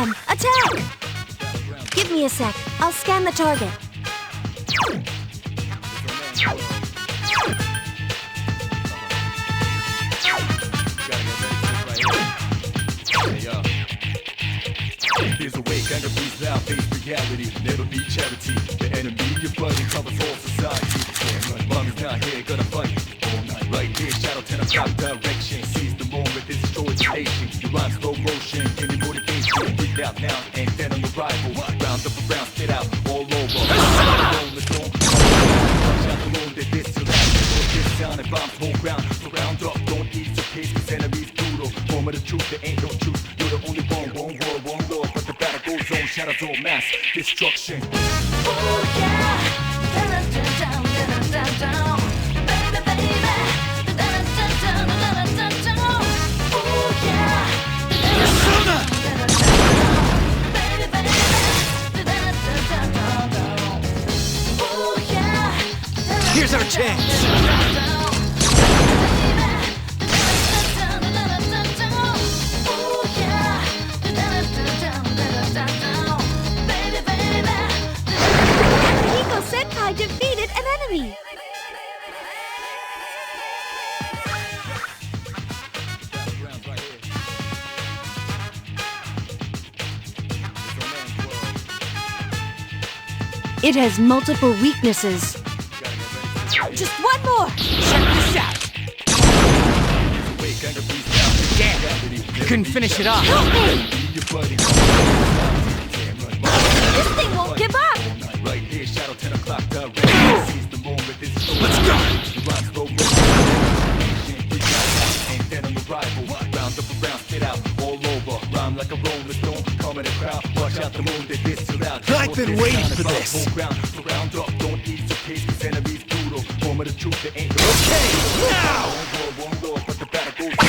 them! Attack! Give me a sec. I'll scan the target. Here's a wake, anger, peace, now face reality. Never be charity. The enemy, your buddy, covers all society. Mommy's not here, gonna fight all night. Right here, shadow 10 o'clock direction. Seize the moment, this destroys the nation. Your rhyme slow motion, give me motivation. Breathe out now, and then on the rival. Round up around, spit out all over. Watch out the moon, that this to that. This sound and bombs whole ground. Surround up, don't ease your case, cause enemies brutal. Moment of truth, there ain't no truth. You're the only one world, one Lord. But the battle goes on, shadows all mass destruction. Oh yeah! Da-da-da-down, da-da-da-down. Baby, baby. Da-da-da-down, da-da-da-down. Oh yeah! Da-da-da-down, da-da-da-down. Baby, baby. Da-da-da-down. Oh yeah! Here's our chance! I defeated an enemy! It has multiple weaknesses. Just one more! Check this out! Damn! Couldn't finish it off. Help me! This thing won't give up! Right here, shadow 10 o'clock direction. Seize the moment, this is Let's go! You rhyme slow motion. And then on the rival. Round up around, spit out all over. Rhyme like a rolling stone, come in the crowd. Watch out the moon, that this too loud. I've been waiting for this. Surround up, don't ease your case, cause enemies brutal. Moment of truth, there ain't no. Okay, now! One Lord, but the battle goes on.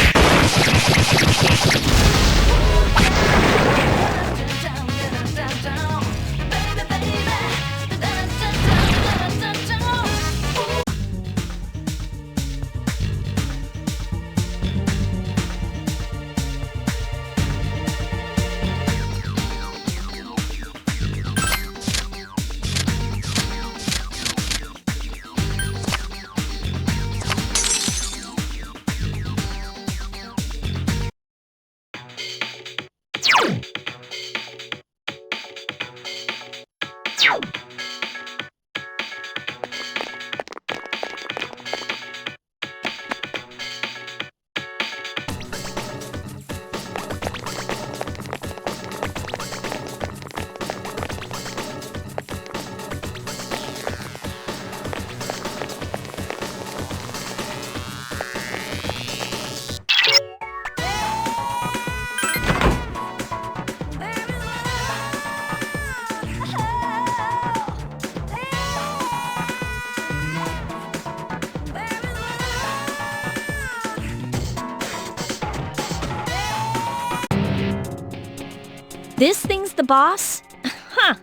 This thing's the boss? Huh.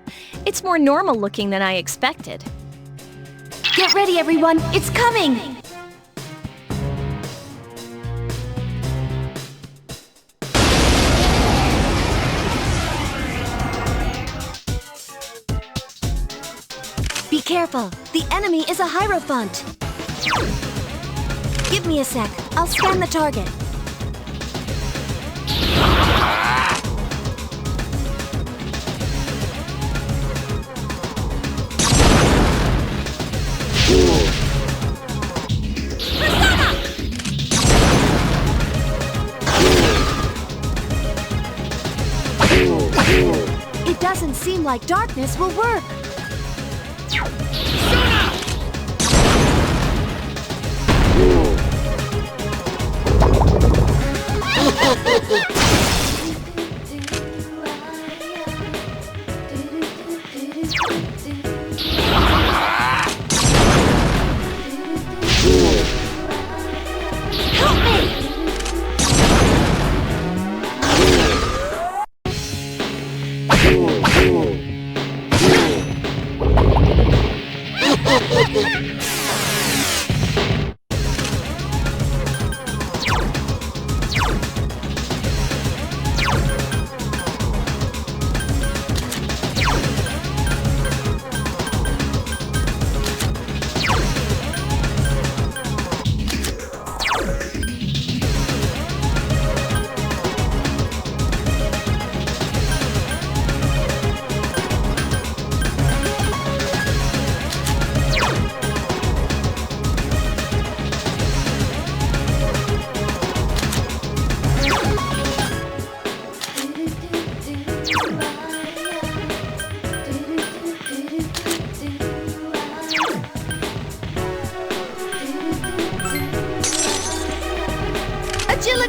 It's more normal looking than I expected. Get ready, everyone! It's coming! Be careful! The enemy is a Hierophant! Give me a sec. I'll scan the target. It doesn't seem like darkness will work.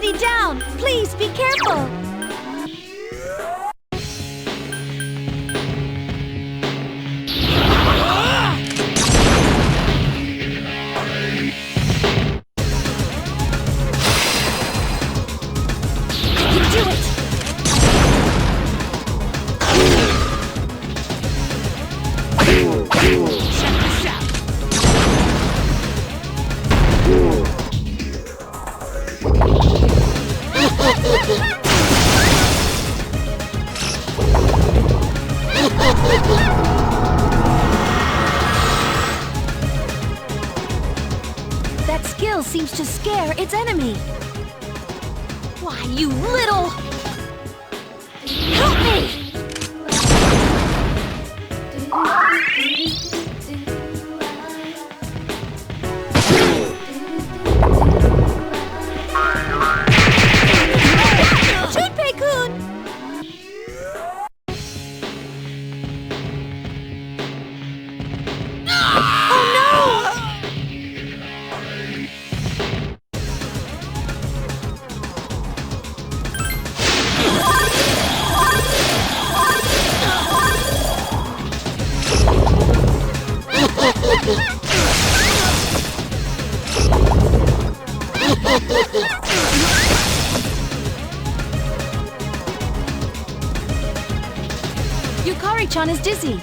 Somebody down! Please be careful! I can do it! Check this out. That skill seems to scare its enemy. Why, you little... Help me! Junpei-kun! Oh no! Yukari-chan is dizzy.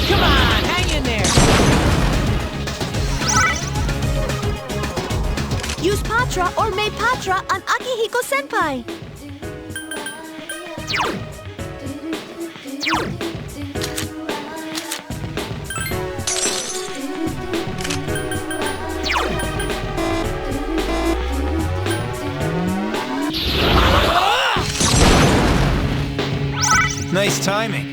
Come on, hang in there. Use Patra or Mei Patra on Akihiko-senpai. Nice timing.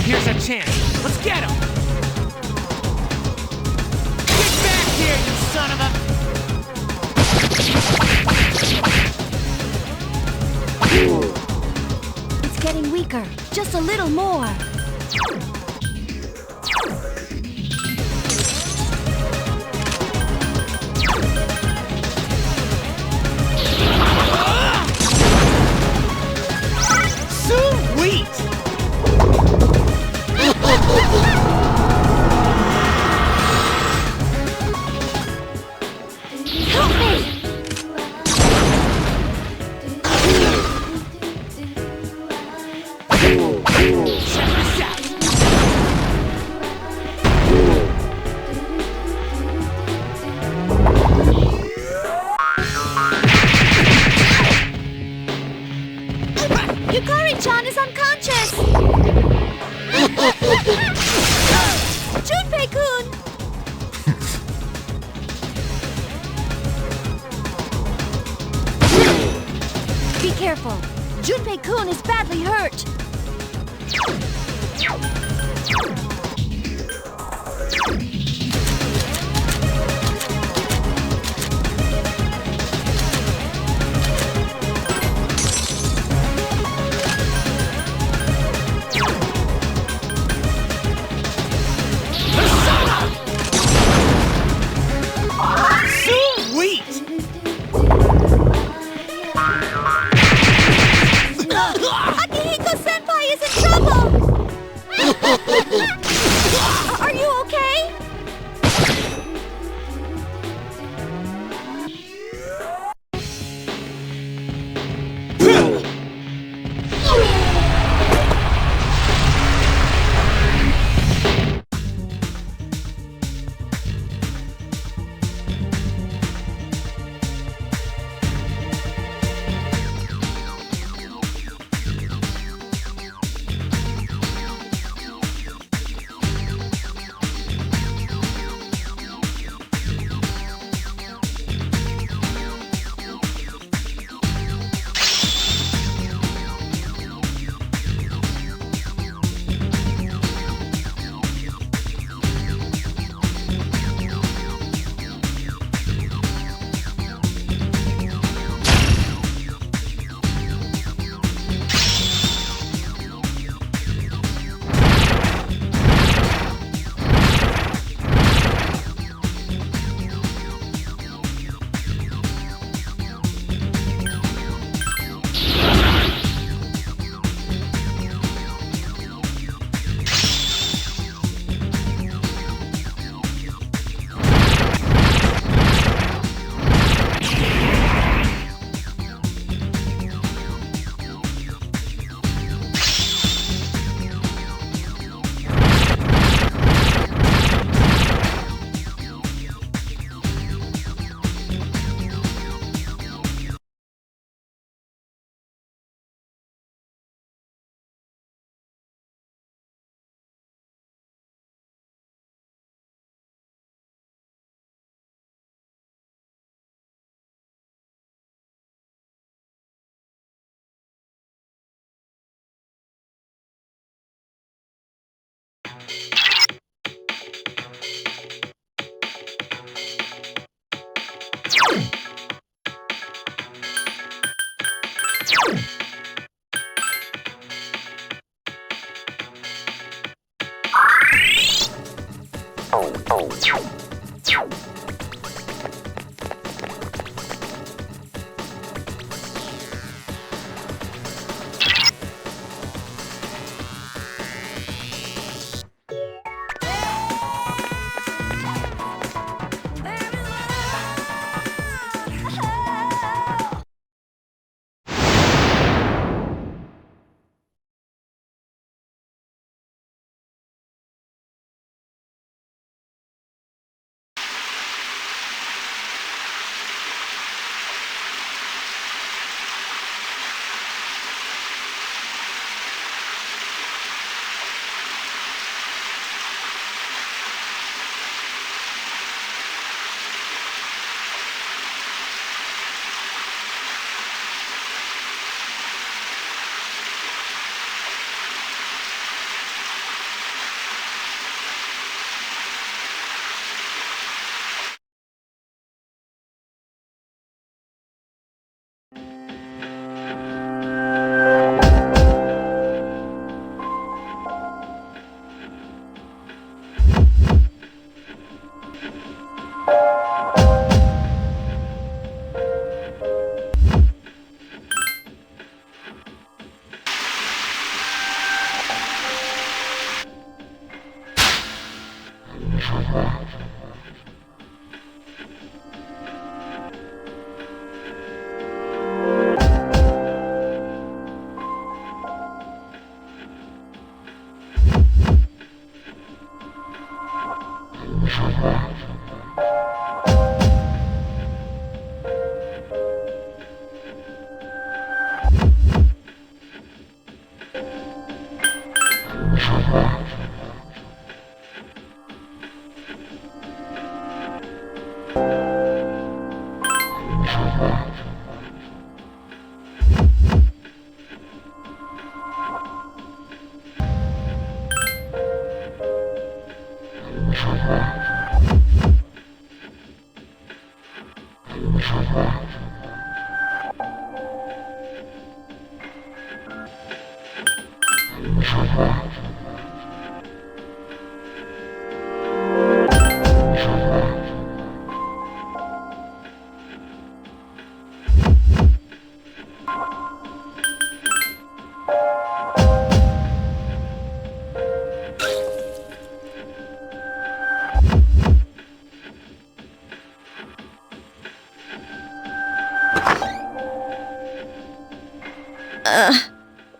Here's a chance. Let's get him. Get back here, you son of a... It's getting weaker. Just a little more. Sweet! Help me! Check this out. Yukari-chan is unconscious! Junpei-kun! Be careful. Junpei-kun is badly hurt. Sweet!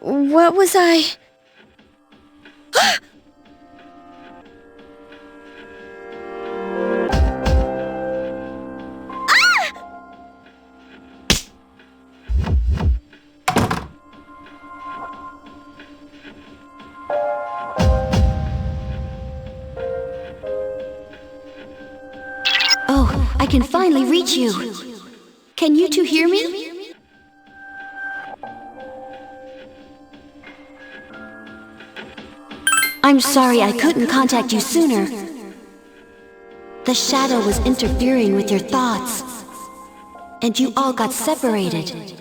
What was I? Oh, I can finally reach you. Can you two hear me? I'm sorry I couldn't contact you sooner. The shadow was interfering with your thoughts, and you all got separated.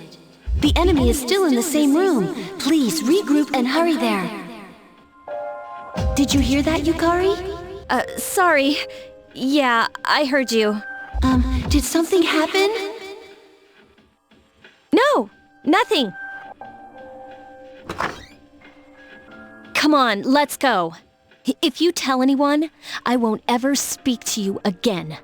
The enemy is still in the same room. Please regroup and hurry there. Did you hear that, Yukari? Sorry. Yeah, I heard you. Did something happen? No, nothing. Come on, let's go. If you tell anyone, I won't ever speak to you again.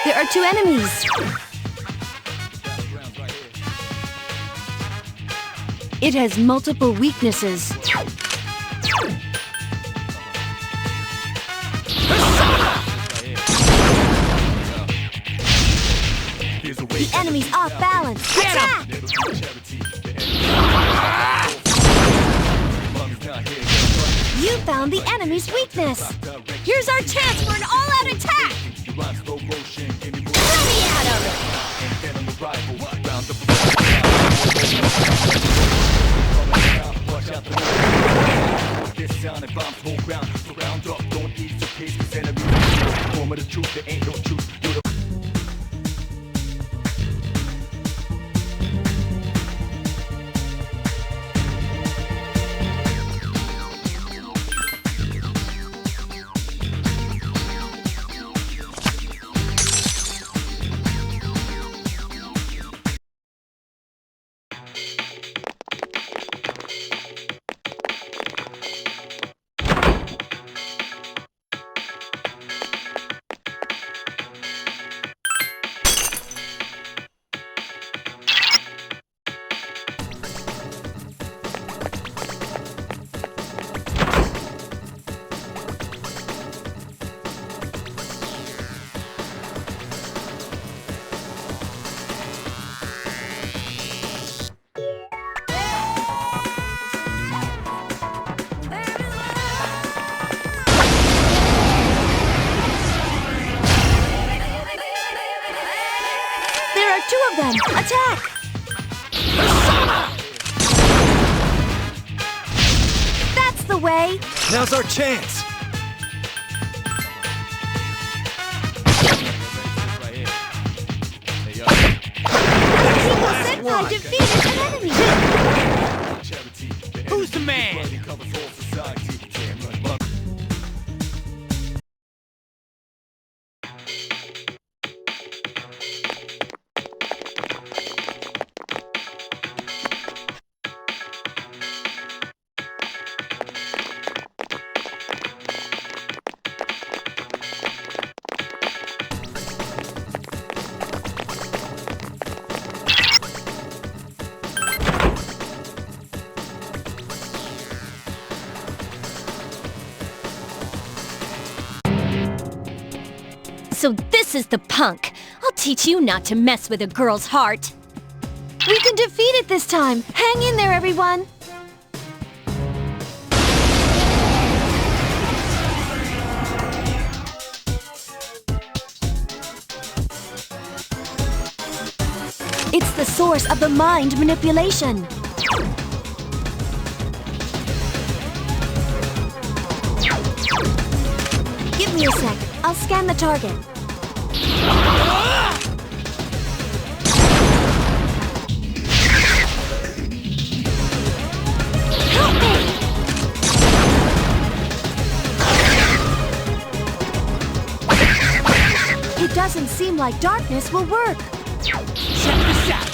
There are two enemies. It has multiple weaknesses. The enemy's off balance. Attack! You found the enemy's weakness. Here's our chance for an all-out attack. Let me out of it. This sound and bombs whole ground. Surround up, don't ease your case, cause enemies form of the truth, there ain't no truth. Two of them! Attack! That's the way! Now's our chance! People Senpai defeated an enemy! Who's the man? So this is the punk. I'll teach you not to mess with a girl's heart. We can defeat it this time! Hang in there, everyone! It's the source of the mind manipulation. Give me a sec. I'll scan the target. Help me! It doesn't seem like darkness will work. Check this out!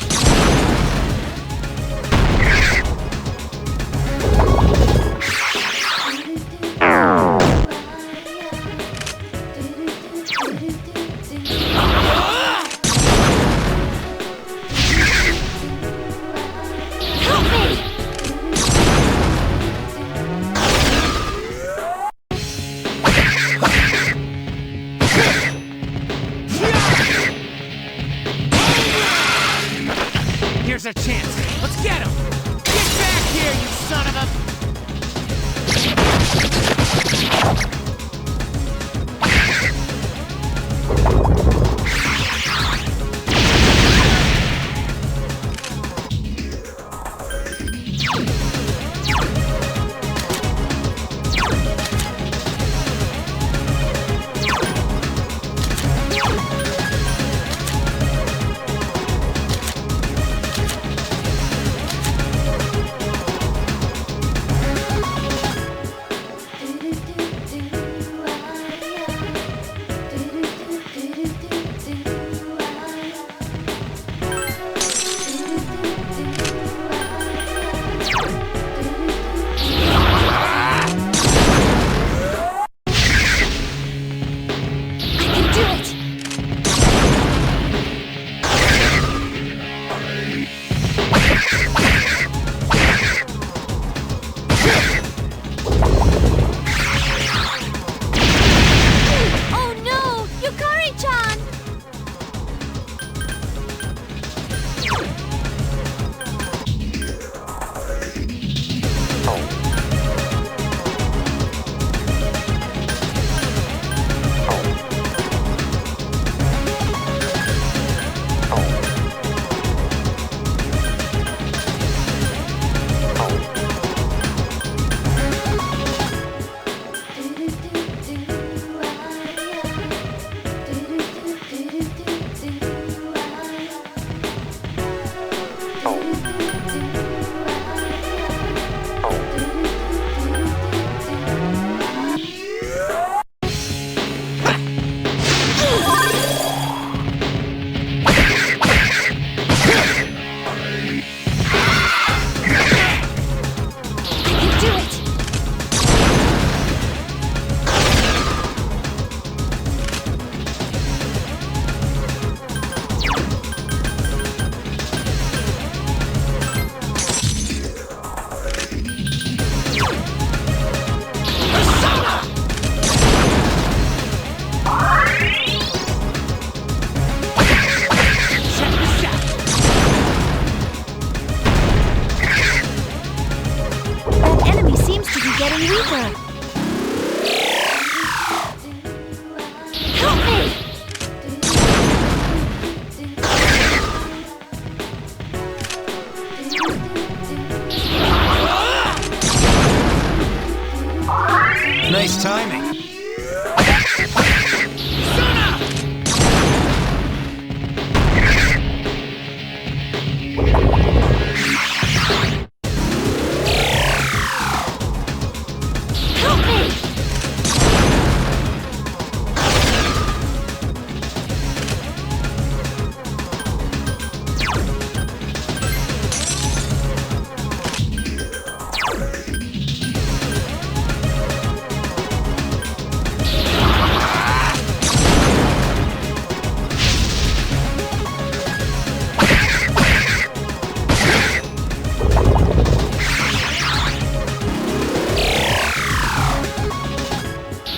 That enemy seems to be getting weaker. Help me! Nice timing. Help me!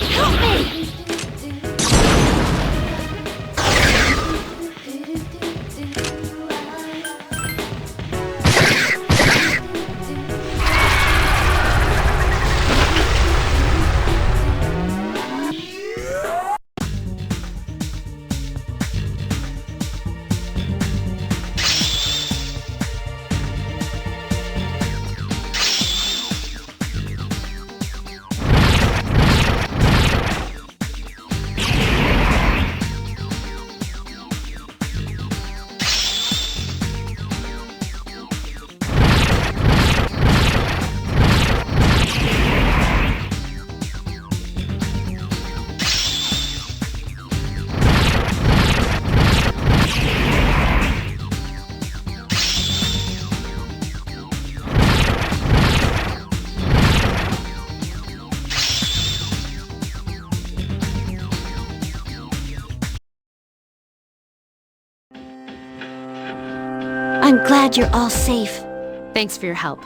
Help me! I'm glad you're all safe. Thanks for your help.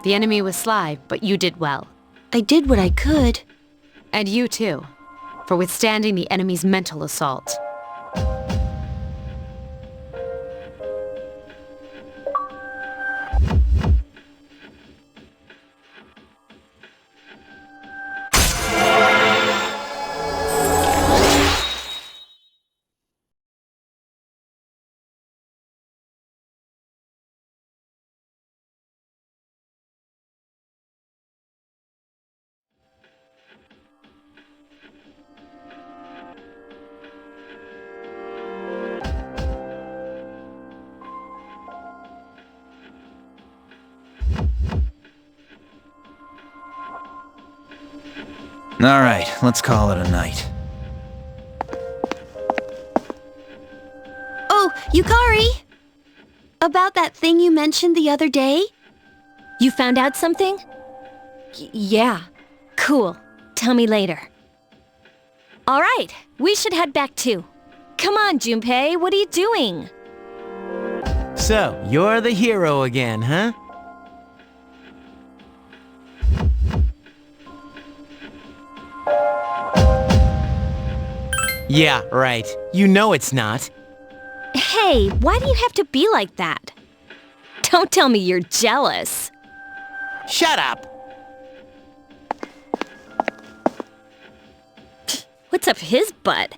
The enemy was sly, but you did well. I did what I could. And you too, for withstanding the enemy's mental assault. All right, let's call it a night. Oh, Yukari! About that thing you mentioned the other day? You found out something? Yeah. Cool. Tell me later. All right, we should head back too. Come on, Junpei, what are you doing? So, you're the hero again, huh? Yeah, right. You know it's not. Hey, why do you have to be like that? Don't tell me you're jealous. Shut up! What's up his butt?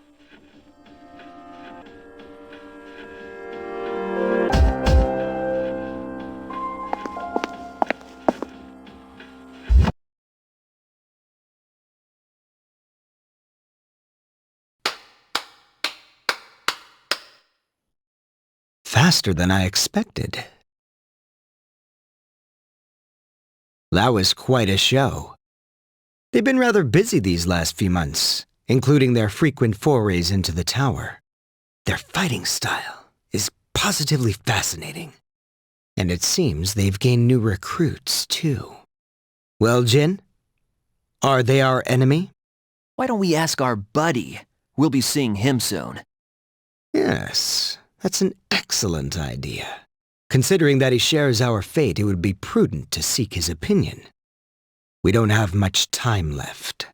Faster than I expected. That was quite a show. They've been rather busy these last few months, including their frequent forays into the tower. Their fighting style is positively fascinating. And it seems they've gained new recruits, too. Well, Jin, are they our enemy? Why don't we ask our buddy? We'll be seeing him soon. Yes, that's an excellent idea. Considering that he shares our fate, it would be prudent to seek his opinion. We don't have much time left.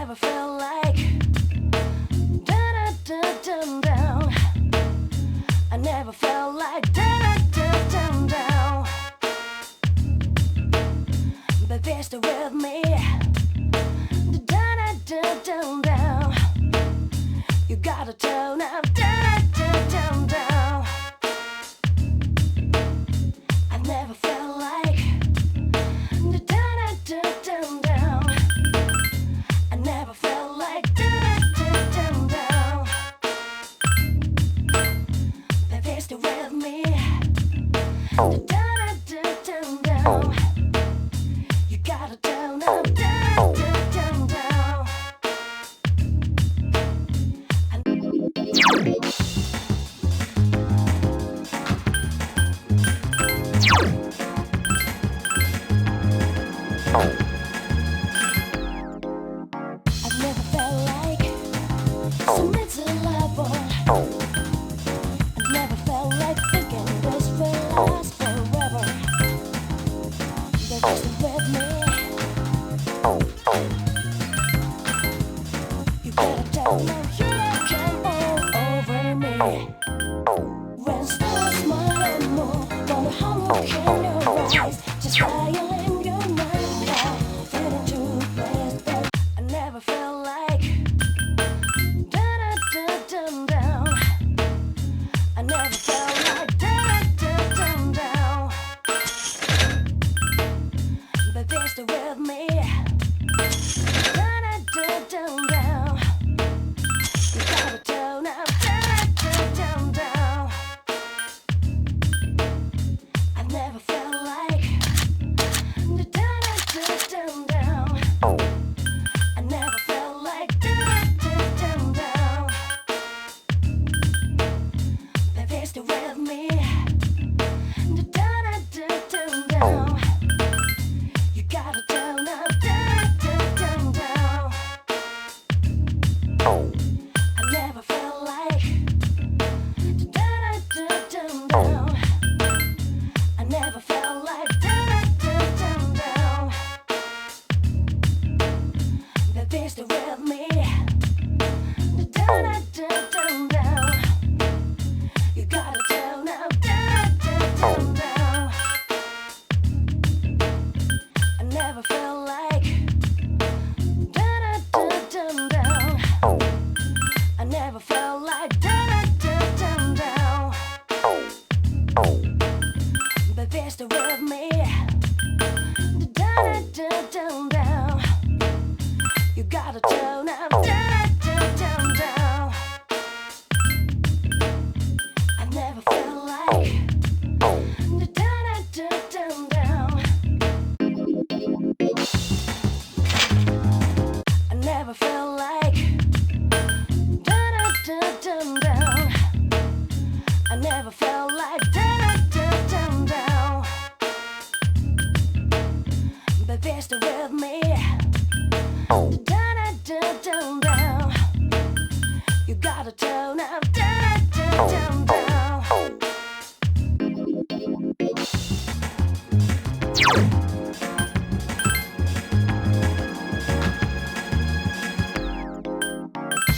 never felt like down. I never felt like down. Baby, stay with me. Down. You gotta turn up down. I never felt like down. I never felt like down. Baby, stay with me. Down. You gotta turn up down. I've never felt like so miserable. I've never felt like thinking this will last forever. They're just with me. You better tell them you come all over me. When stars smile and move, wonder how look in your eyes, just violin your mind, feeling too blessed. I never felt like down. I never felt like down. Baby, stay with me. Down. You gotta turn up down. I never felt like down. I never felt like down. Baby, stay with me. Down. You gotta turn up down. I never felt like down. I never felt like down. Baby, stay with me. Down. You gotta turn up down. I never felt like down. I never felt like down. Baby, stay with me. Down. You gotta turn up down. I never felt like down. I never felt like down. I never felt like down. Baby, stay with me. Down. You gotta turn up down.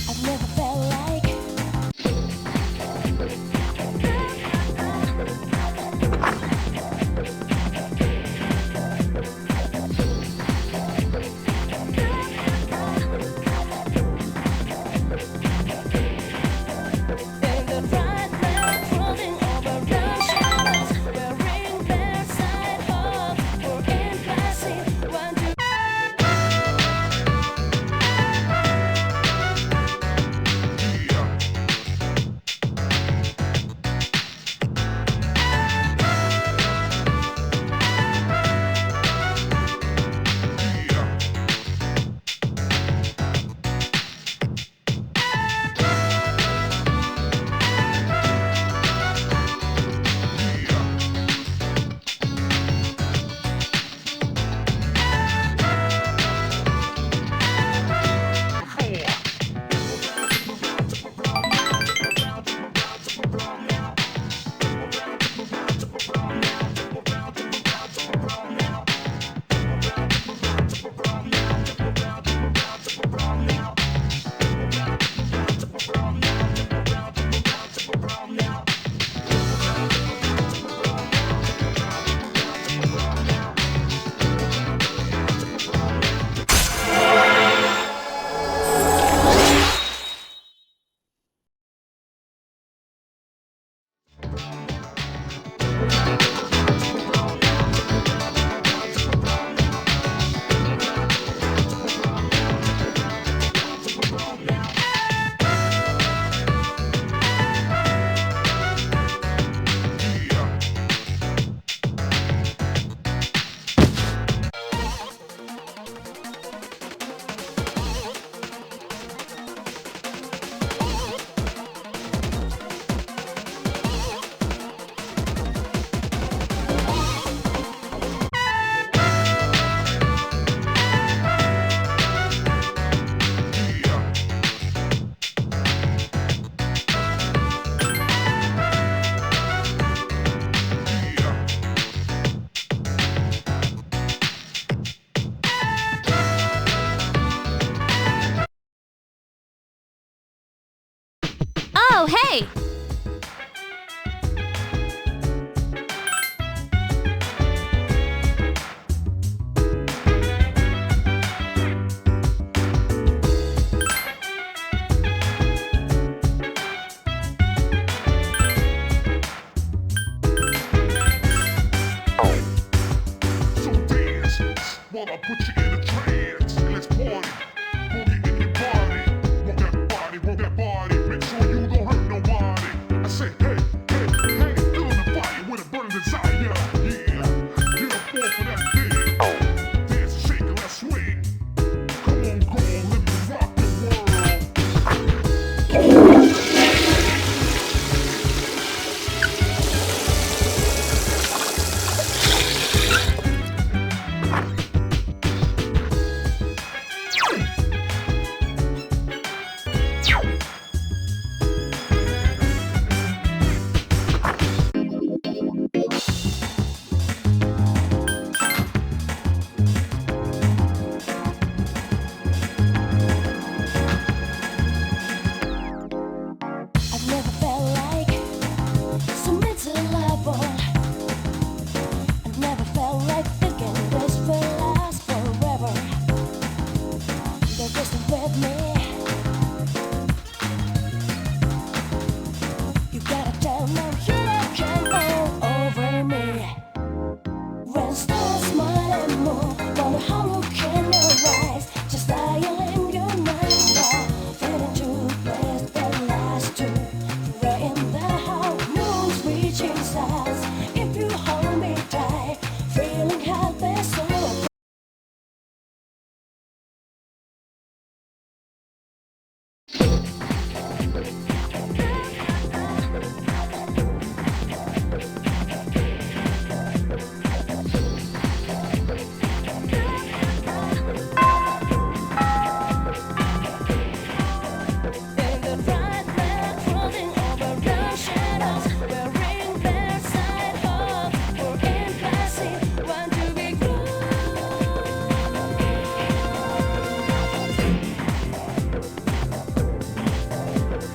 I've never felt like put you in a trance and let's party. Boogie in your body. Rock that body, rock that body. Make sure you don't hurt nobody. I say, hey, hey, hey, feeling the fire with a burning desire. Yeah, get up off of that thing. Dance and shake and let's swing. Come on, girl, let me rock the world. I've never felt like so miserable. I've never felt like thinking this will last forever. They're just with me. You gotta tell them you can all over me. When stars smile and move, wonder how can you rise? Just dial in your mind now. Feeling too blessed that last two. Right in the heart, moon's reaching stars. If you hold me tight, feeling happy so. In the bright light, crawling over the shadows, wearing their side up for impassive, want to be good.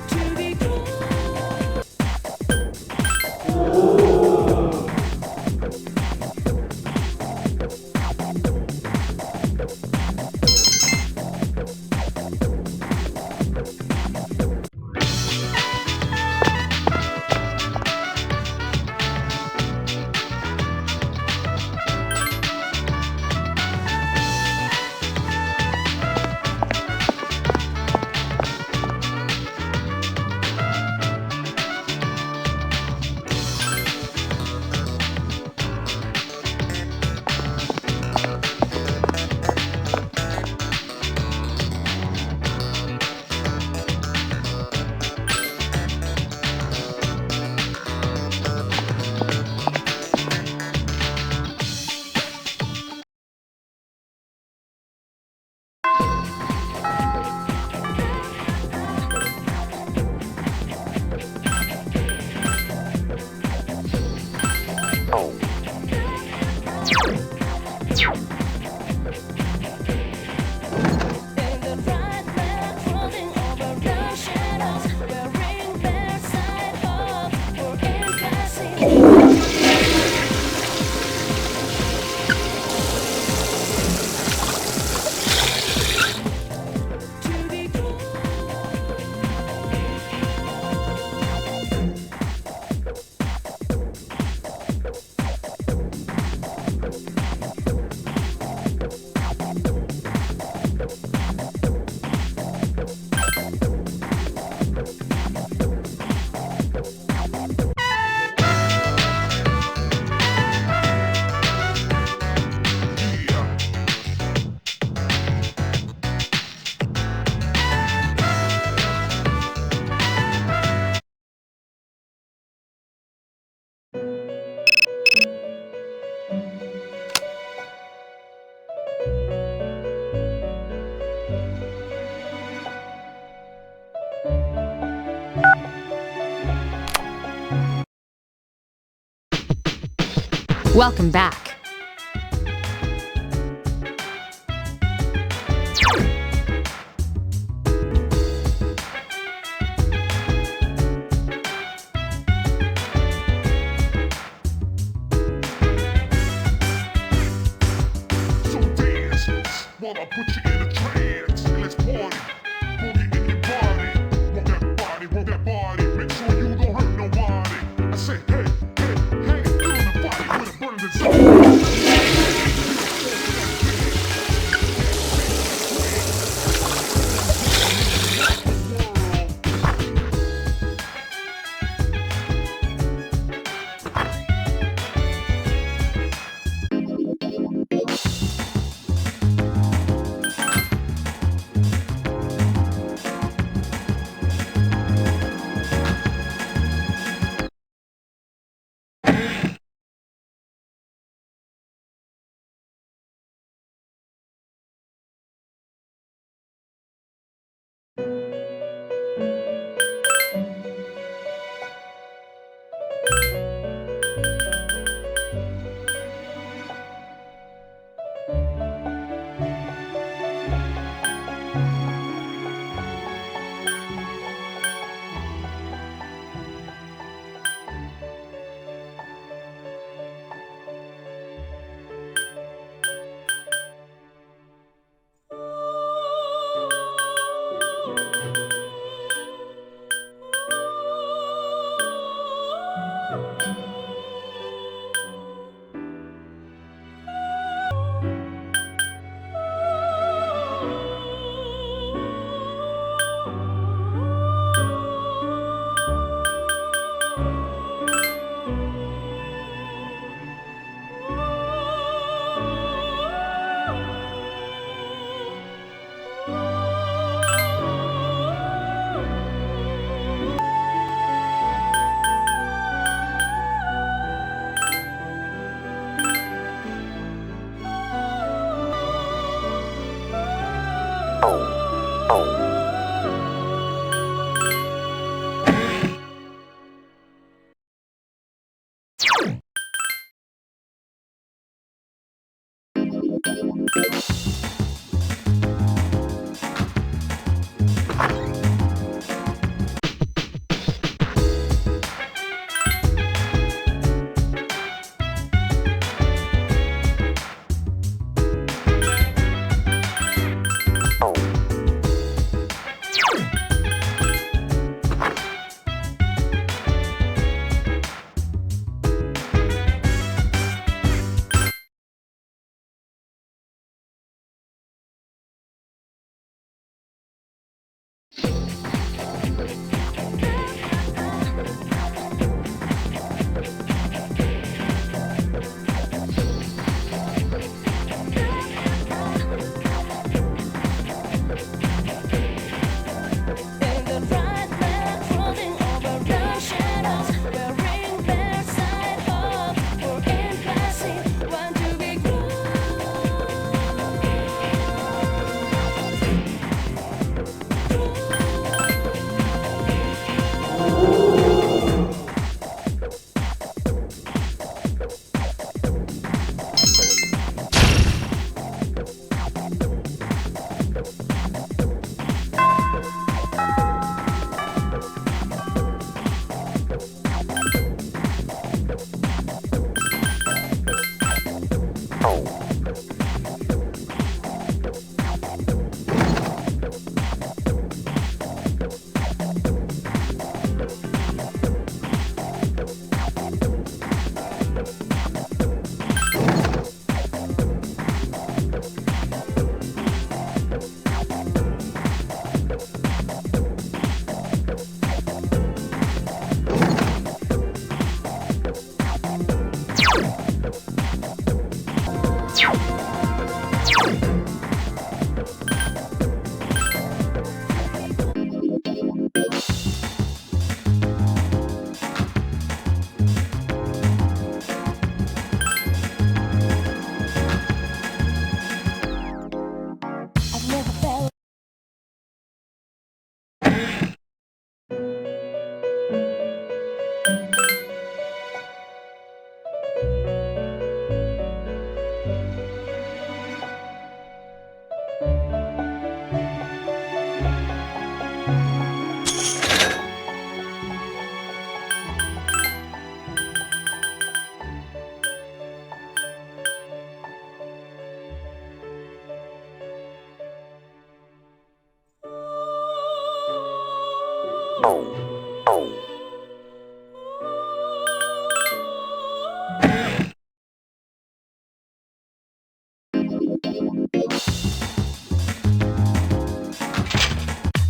To be good. In the bright light, crawling over the shadows, wearing their side up for impassive. To be good. Welcome back. So dance while I put you in a trance and let's party. Boogie in your body. Rock that body. Make sure you don't hurt nobody. I say, hey, hey, hey, feeling the fire with a burning desire.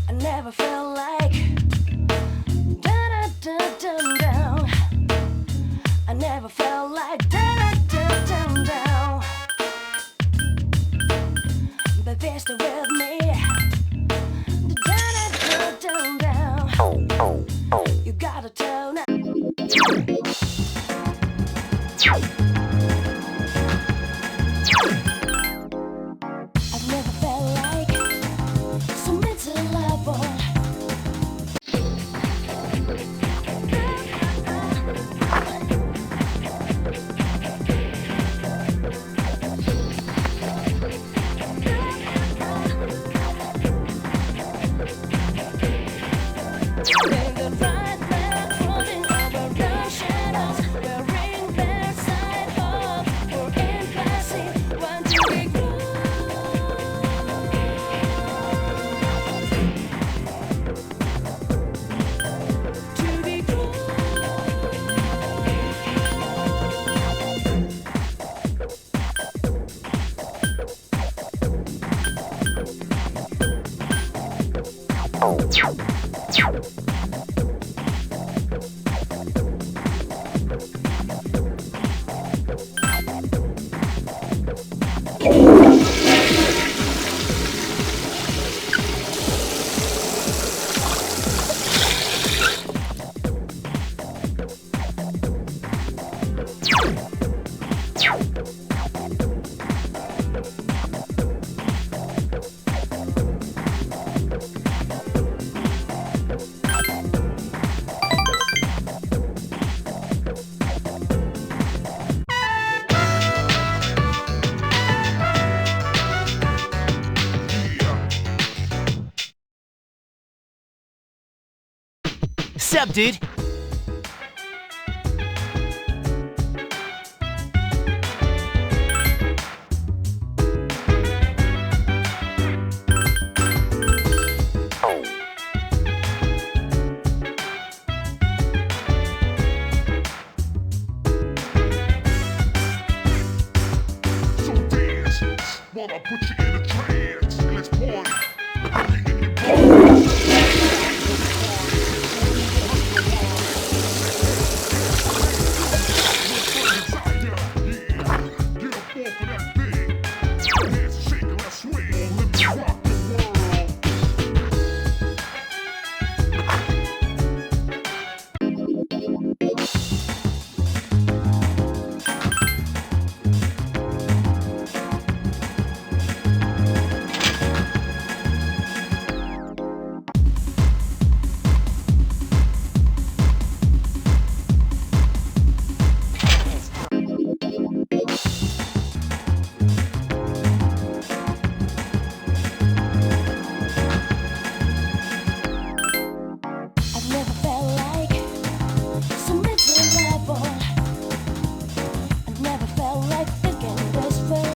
I never felt like down. I never felt like down. But they're still with me. Down. You gotta tell now. I've never felt like so miserable. Sup, dude? So dance while I put you in a trance. Let's party. Boogie in your body. I've never felt like so miserable. I've never felt like thinking this way.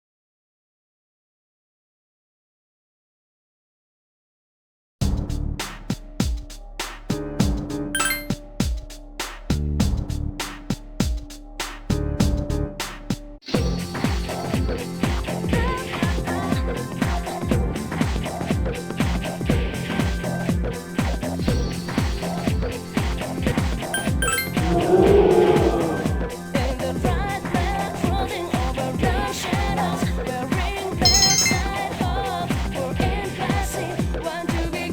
In the bright light, crawling over the shadows, wearing bedside hope for impassive, want to be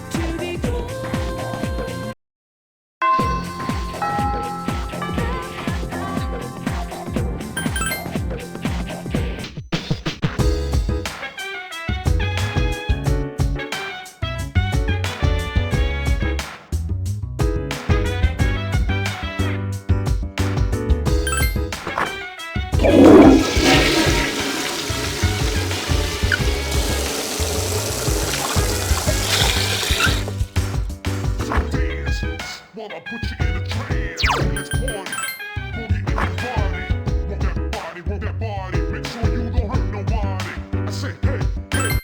to be While I put you in a trance, let's party. Boogie in your body. Work that body, make sure you don't hurt nobody. I say, hey, hey.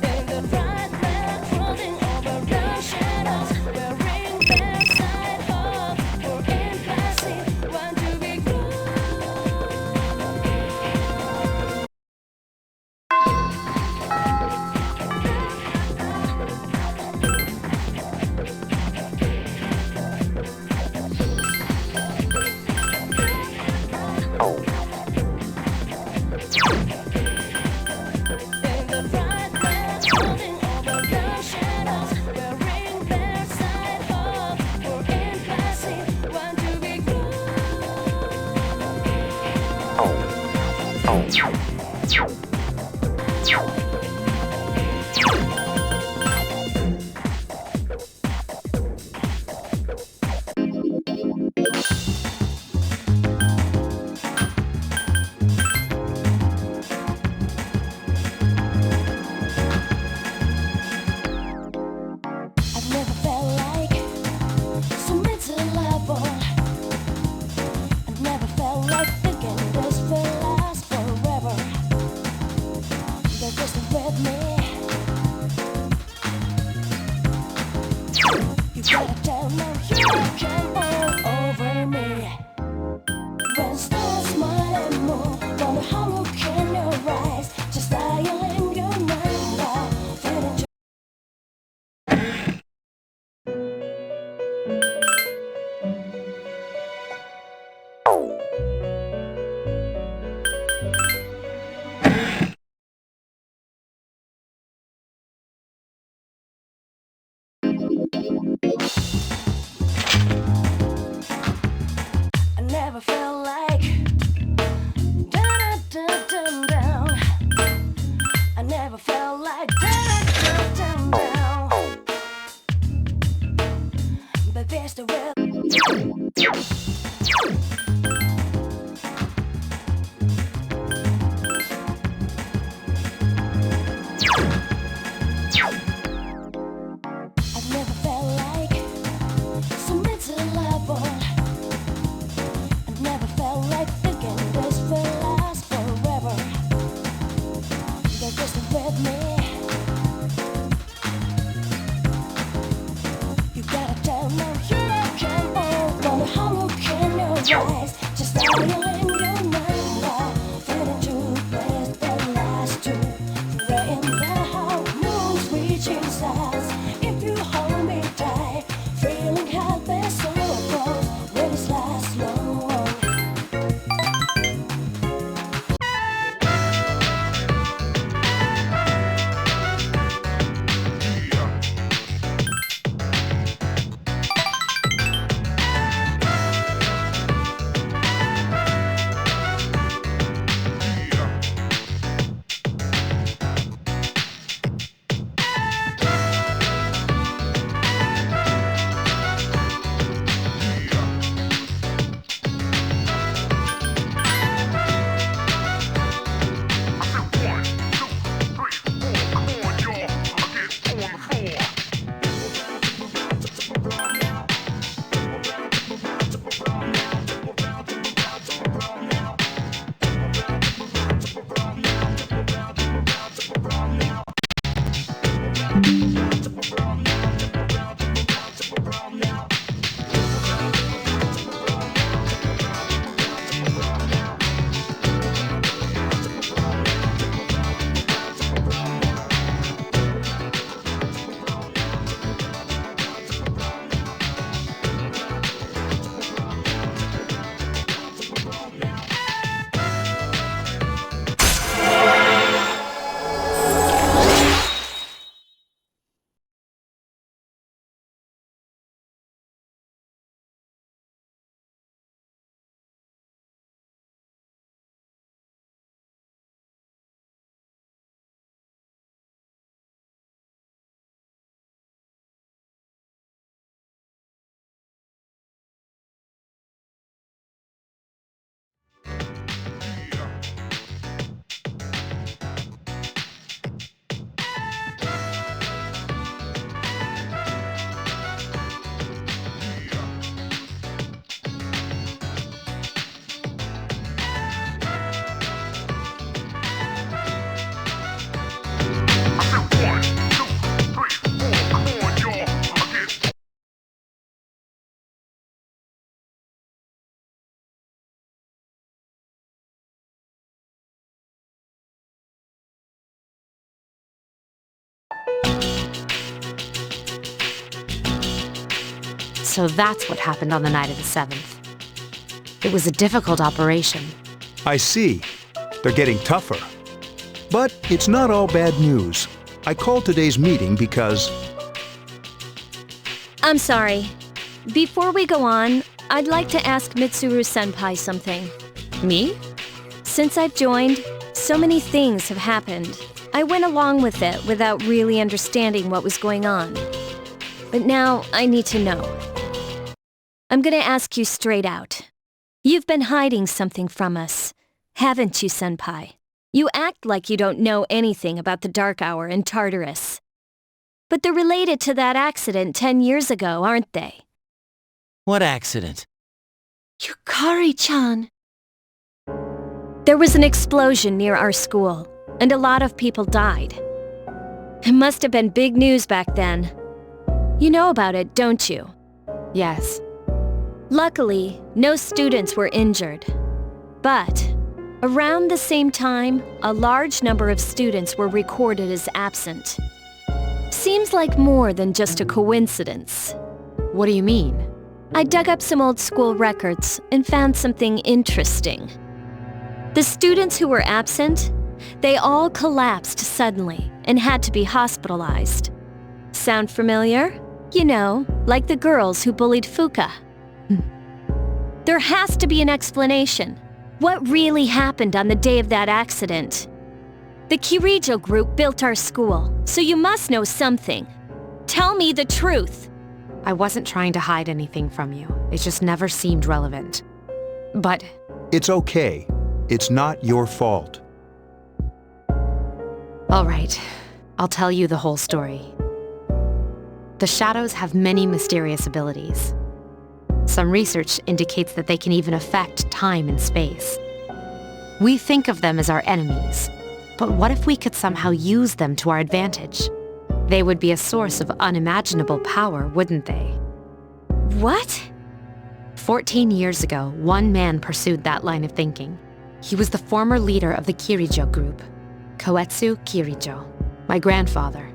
in the bright light, crawling over the shadows, wearing bedside hope for impassive, want to be in the bright light, crawling over the shadows, wearing bedside hope for impassive, want to be I've never felt like so miserable. I've never felt like thinking this will last forever. There's just So that's what happened on the night of the 7th. It was a difficult operation. I see. They're getting tougher. But it's not all bad news. I called today's meeting because... I'm sorry. Before we go on, I'd like to ask Mitsuru-senpai something. Me? Since I've joined, so many things have happened. I went along with it without really understanding what was going on. But now I need to know. I'm gonna ask you straight out. You've been hiding something from us, haven't you, senpai? You act like you don't know anything about the Dark Hour in Tartarus. But they're related to that accident 10 years ago, aren't they? What accident? Yukari-chan. There was an explosion near our school, and a lot of people died. It must have been big news back then. You know about it, don't you? Yes. Luckily, no students were injured. But around the same time, a large number of students were recorded as absent. Seems like more than just a coincidence. What do you mean? I dug up some old school records and found something interesting. The students who were absent, they all collapsed suddenly and had to be hospitalized. Sound familiar? You know, like the girls who bullied Fuka. There has to be an explanation. What really happened on the day of that accident? The Kirijo group built our school, so you must know something. Tell me the truth. I wasn't trying to hide anything from you. It just never seemed relevant. But... It's okay. It's not your fault. All right. I'll tell you the whole story. The shadows have many mysterious abilities. Some research indicates that they can even affect time and space. We think of them as our enemies, but what if we could somehow use them to our advantage? They would be a source of unimaginable power, wouldn't they? What? 14 years ago, one man pursued that line of thinking. He was the former leader of the Kirijo group, Koetsu Kirijo, my grandfather.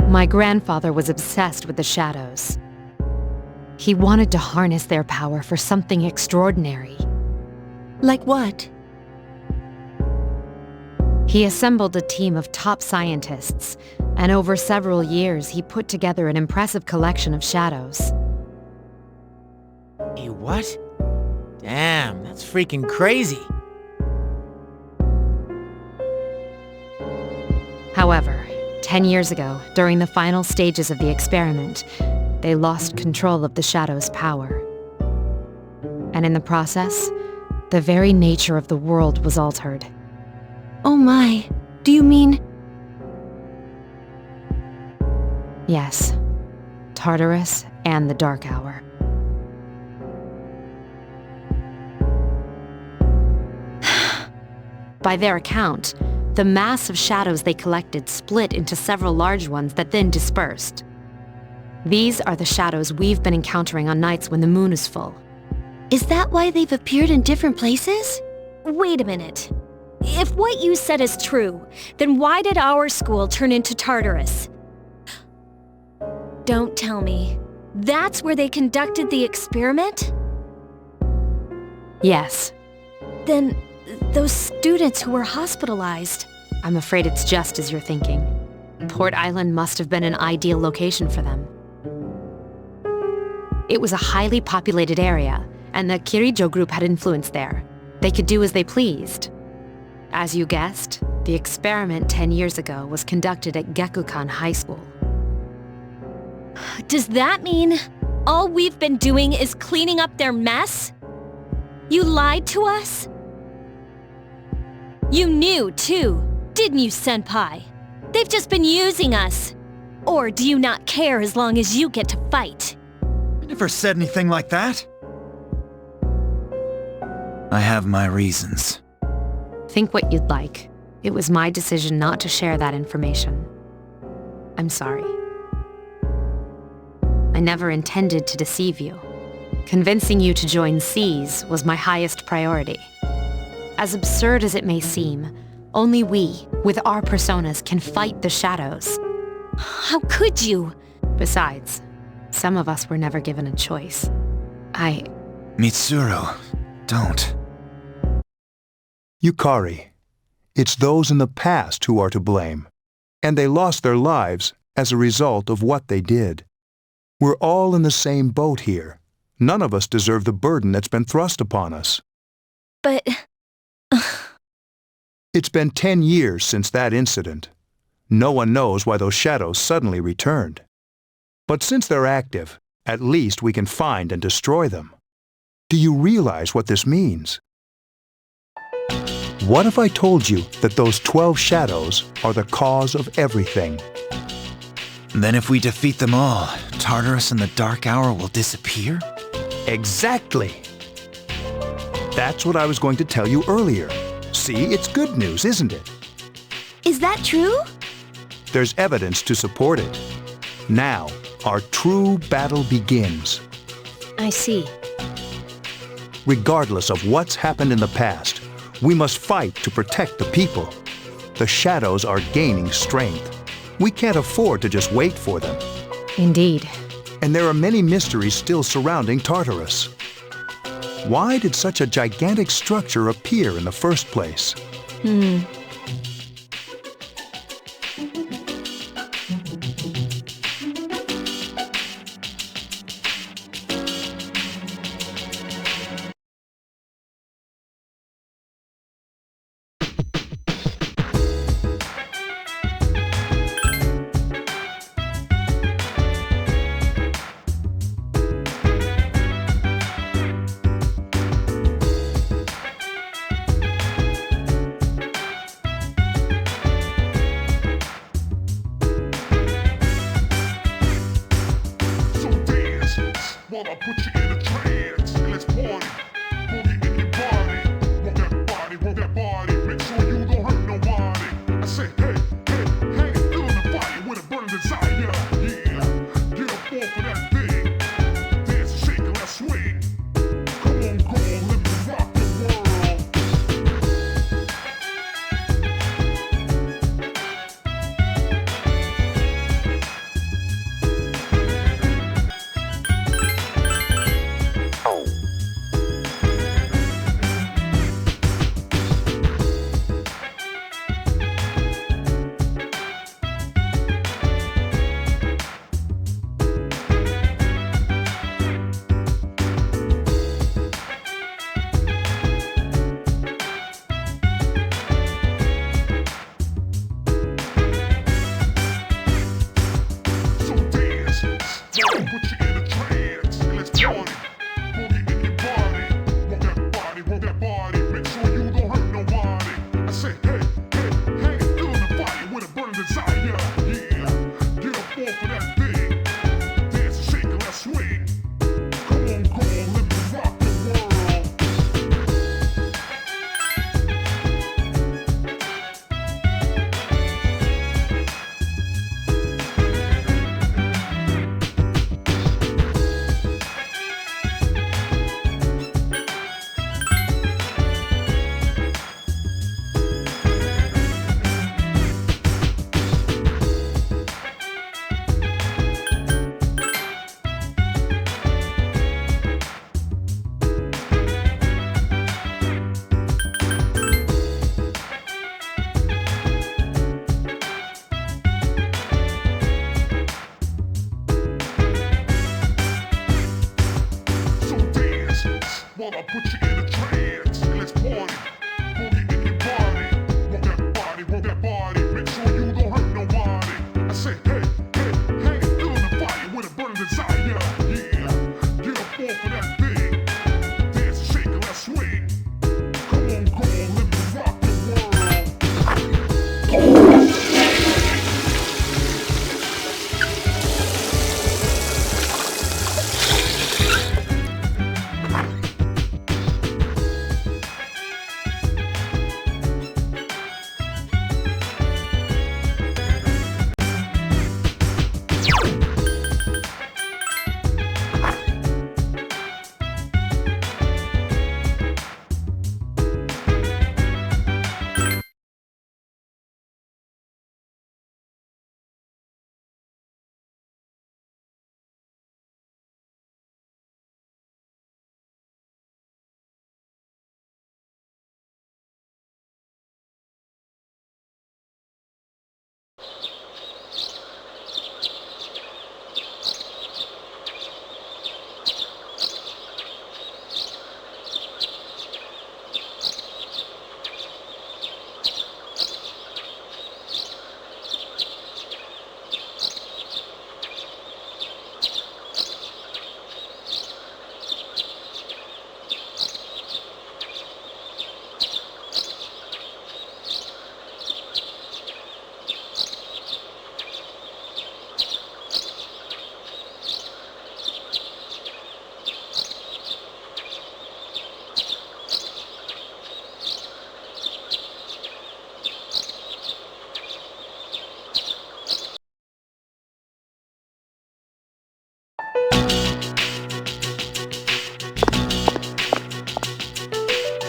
My grandfather was obsessed with the shadows. He wanted to harness their power for something extraordinary. Like what? He assembled a team of top scientists, and over several years he put together an impressive collection of shadows. Hey, what? Damn, that's freaking crazy. However, 10 years ago, during the final stages of the experiment, they lost control of the shadow's power. And in the process, the very nature of the world was altered. Oh my, do you mean... Yes, Tartarus and the Dark Hour. By their account, the mass of shadows they collected split into several large ones that then dispersed. These are the shadows we've been encountering on nights when the moon is full. Is that why they've appeared in different places? Wait a minute. If what you said is true, then why did our school turn into Tartarus? Don't tell me. That's where they conducted the experiment? Yes. Then those students who were hospitalized... I'm afraid it's just as you're thinking. Port Island must have been an ideal location for them. It was a highly populated area, and the Kirijo group had influence there. They could do as they pleased. As you guessed, the experiment 10 years ago was conducted at Gekukan High School. Does that mean all we've been doing is cleaning up their mess? You lied to us? You knew, too, didn't you, Senpai? They've just been using us. Or do you not care as long as you get to fight? I never said anything like that. I have my reasons. Think what you'd like. It was my decision not to share that information. I'm sorry. I never intended to deceive you. Convincing you to join C's was my highest priority. As absurd as it may seem, Only we, with our personas, can fight the shadows. How could you? Besides, some of us were never given a choice. Mitsuru, don't. Yukari, it's those in the past who are to blame, and they lost their lives as a result of what they did. We're all in the same boat here. None of us deserve the burden that's been thrust upon us. But... It's been 10 years since that incident. No one knows why those shadows suddenly returned. But since they're active, at least we can find and destroy them. Do you realize what this means? What if I told you that those 12 shadows are the cause of everything? Then if we defeat them all, Tartarus and the Dark Hour will disappear? Exactly! That's what I was going to tell you earlier. See, it's good news, isn't it? Is that true? There's evidence to support it. Now, our true battle begins. I see. Regardless of what's happened in the past, we must fight to protect the people. The shadows are gaining strength. We can't afford to just wait for them. Indeed. And there are many mysteries still surrounding Tartarus. Why did such a gigantic structure appear in the first place? While I put you in a trance, and let's party. Boogie in your body. Rock that body, make sure you don't hurt nobody. I say, hey, feeling the fire with a burning desire. Yeah, get up off of that thing. Dance and shake and let's swing. Come on, let me rock the world. While I put you in a trance, and let's party. Boogie in your body. Rock that body, make sure you don't hurt nobody. I say, hey, feeling the fire with a burning desire. Yeah, get up off of that thing. Dance and shake and let's swing. Come on, let me rock the world.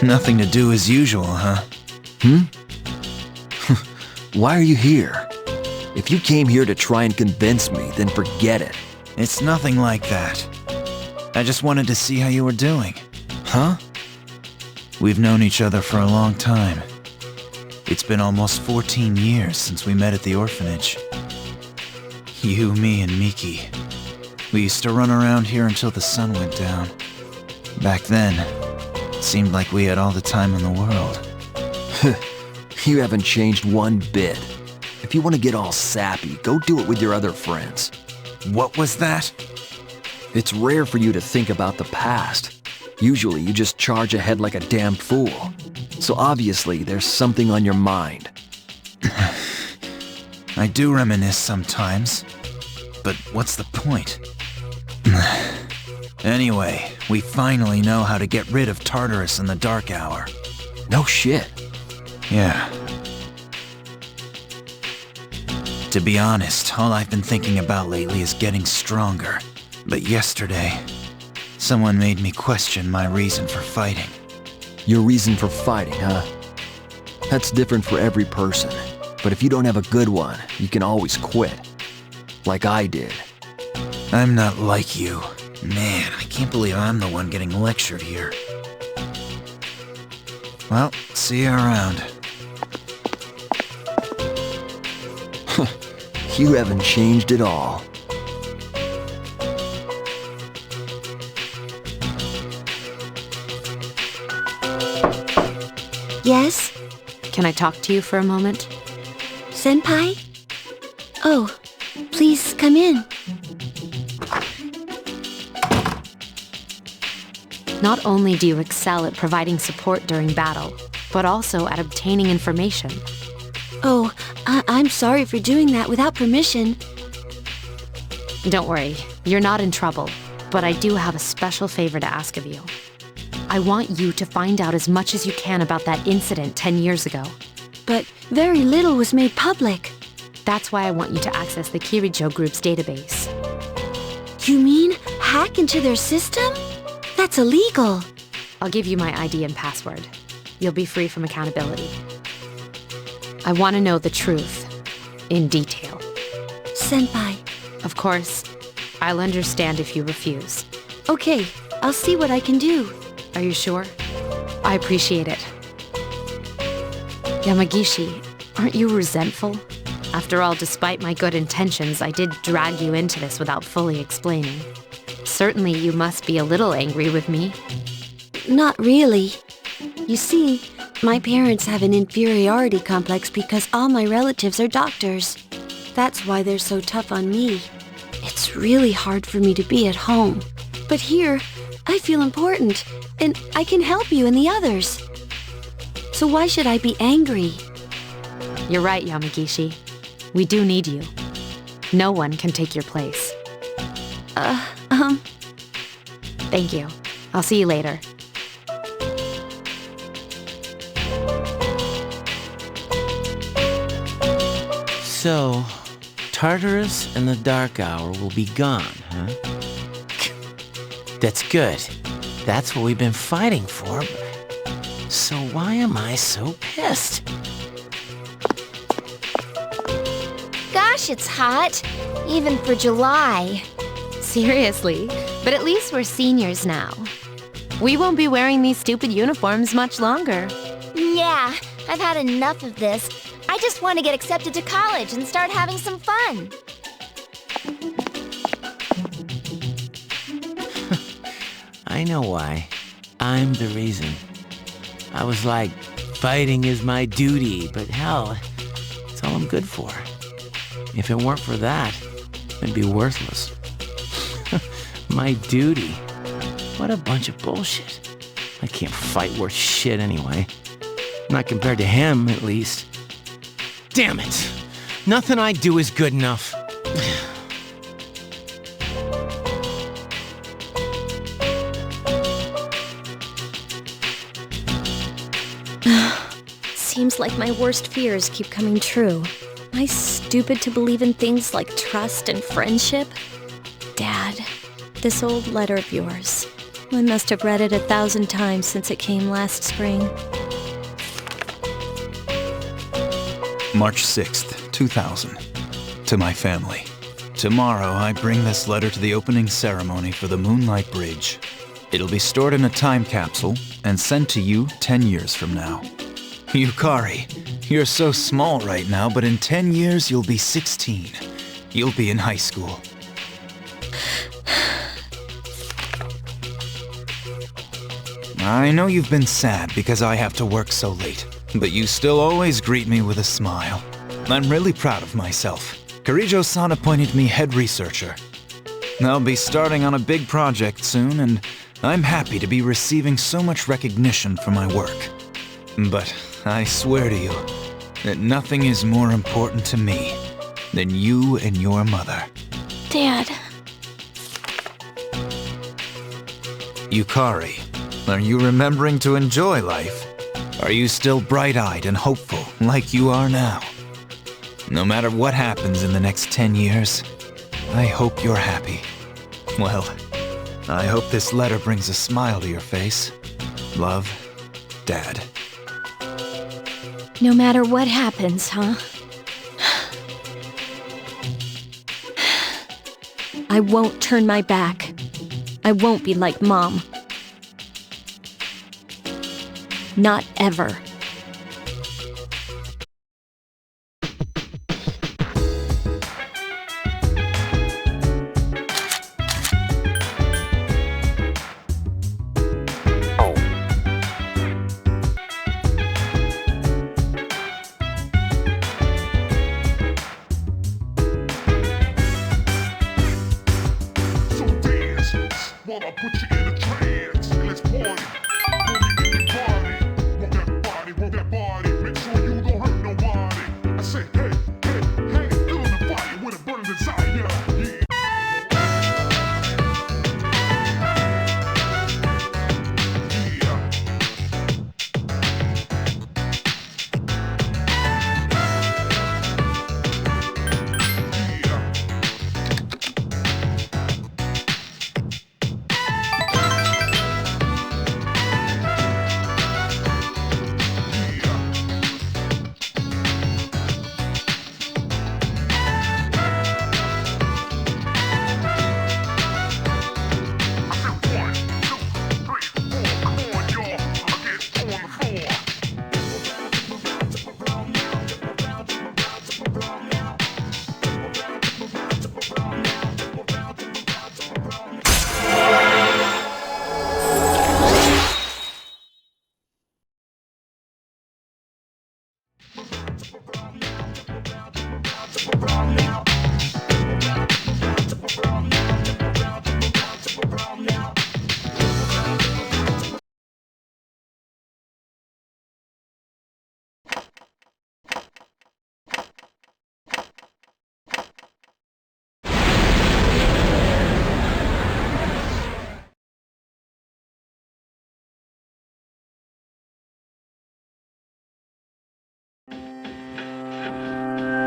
Nothing to do as usual, huh? Why are you here? If you came here to try and convince me, then forget it. It's nothing like that. I just wanted to see how you were doing. Huh? We've known each other for a long time. It's been almost 14 years since we met at the orphanage. You, me, and Miki. We used to run around here until the sun went down. Back then, it seemed like we had all the time in the world. You haven't changed one bit. If you want to get all sappy, go do it with your other friends. What was that? It's rare for you to think about the past. Usually you just charge ahead like a damn fool. So obviously there's something on your mind. I do reminisce sometimes. But what's the point? Anyway, we finally know how to get rid of Tartarus in the dark hour. No shit. Yeah. To be honest, all I've been thinking about lately is getting stronger. But yesterday, someone made me question my reason for fighting. Your reason for fighting, huh? That's different for every person. But if you don't have a good one, you can always quit. Like I did. I'm not like you. Man, I can't believe I'm the one getting lectured here. Well, see you around. You haven't changed at all. Yes? Can I talk to you for a moment? Senpai? Oh, please come in. Not only do you excel at providing support during battle, but also at obtaining information. Oh, I'm sorry for doing that without permission. Don't worry, you're not in trouble, but I do have a special favor to ask of you. I want you to find out as much as you can about that incident 10 years ago. But very little was made public. That's why I want you to access the Kirijo Group's database. You mean hack into their system? That's illegal. I'll give you my ID and password. You'll be free from accountability. I want to know the truth, in detail. Senpai. Of course, I'll understand if you refuse. Okay, I'll see what I can do. Are you sure? I appreciate it. Yamagishi, aren't you resentful? After all, despite my good intentions, I did drag you into this without fully explaining. Certainly you must be a little angry with me. Not really. You see, my parents have an inferiority complex because all my relatives are doctors. That's why they're so tough on me. It's really hard for me to be at home. But here, I feel important, and I can help you and the others. So why should I be angry? You're right, Yamagishi. We do need you. No one can take your place. Thank you. I'll see you later. So, Tartarus and the Dark Hour will be gone, huh? That's good. That's what we've been fighting for. So why am I so pissed? Gosh, it's hot. Even for July. Seriously, but at least we're seniors now. We won't be wearing these stupid uniforms much longer. Yeah, I've had enough of this. I just want to get accepted to college and start having some fun. I know why. I'm the reason. I was like, fighting is my duty, but hell, it's all I'm good for. If it weren't for that, I'd be worthless. My duty? What a bunch of bullshit. I can't fight worth shit anyway. Not compared to him, at least. Damn it! Nothing I do is good enough. Seems like my worst fears keep coming true. Am I stupid to believe in things like trust and friendship? Dad, this old letter of yours. I must have read it 1,000 times since it came last spring. March 6th, 2000. To my family. Tomorrow, I bring this letter to the opening ceremony for the Moonlight Bridge. It'll be stored in a time capsule and sent to you 10 years from now. Yukari, you're so small right now, but in 10 years, you'll be 16. You'll be in high school. I know you've been sad because I have to work so late, but you still always greet me with a smile. I'm really proud of myself. Karijo-san appointed me head researcher. I'll be starting on a big project soon, and I'm happy to be receiving so much recognition for my work. But I swear to you that nothing is more important to me than you and your mother. Dad. Yukari, are you remembering to enjoy life? Are you still bright-eyed and hopeful like you are now? No matter what happens in the next 10 years, I hope you're happy. Well, I hope this letter brings a smile to your face. Love, Dad. No matter what happens, huh? I won't turn my back. I won't be like Mom. Not ever. So dance while I put you in a trance. Let's party. Rock that body. Make sure you don't hurt nobody. I say, hey, hey, hey, feeling the fire with a burning desire. Yeah.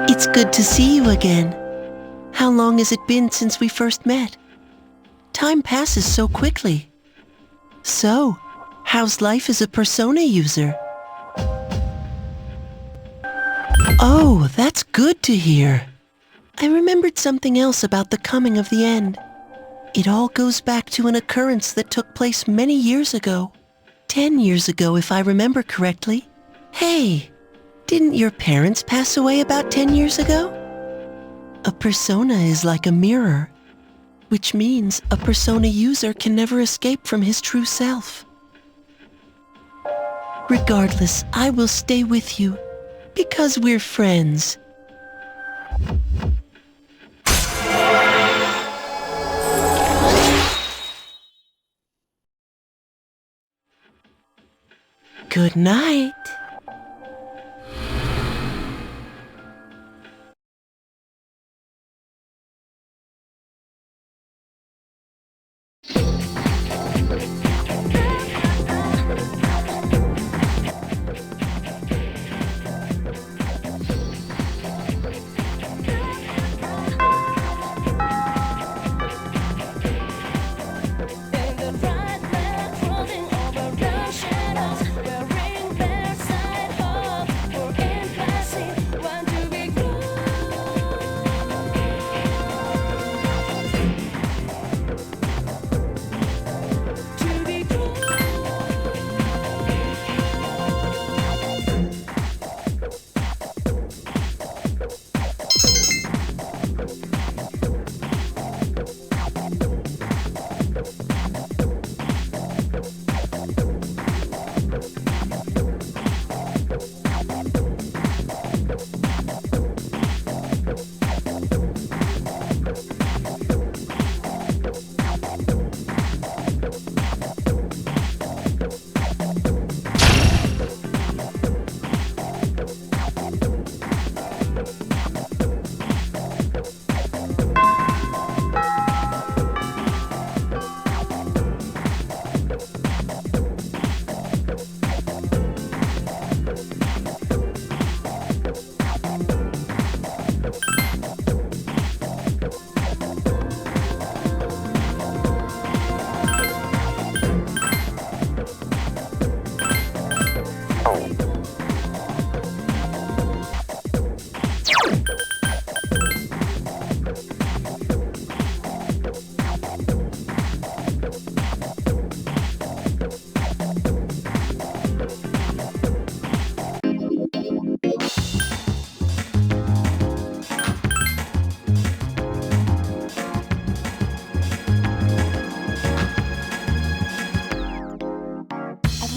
It's good to see you again. How long has it been since we first met? Time passes so quickly. So, how's life as a Persona user? Oh, that's good to hear. I remembered something else about the coming of the end. It all goes back to an occurrence that took place many years ago. 10 years ago, if I remember correctly. Hey, didn't your parents pass away about 10 years ago? A persona is like a mirror, which means a persona user can never escape from his true self. Regardless, I will stay with you, because we're friends. Good night. Baby, right now. I've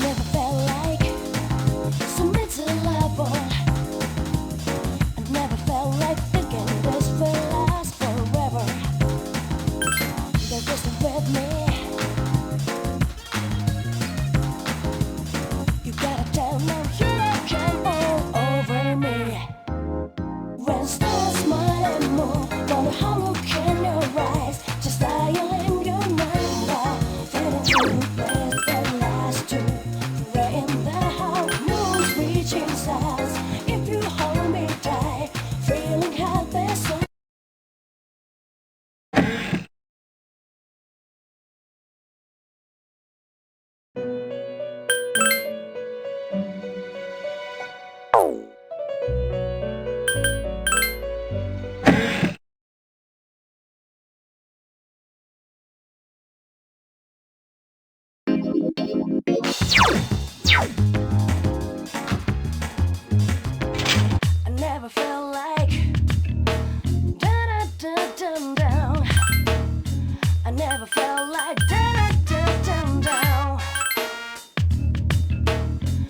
never felt like so miserable. I've never felt like thinking this will last forever. They're just with me. You gotta tell them you can all over me. When stars smile and move, gonna hollow in your eyes, just dial in your mind while fading to place that last two. Right in the house, moon's reaching stars. If you hold me tight, feeling happy, so I never felt like da da da dum down. I never felt like da da da dum down.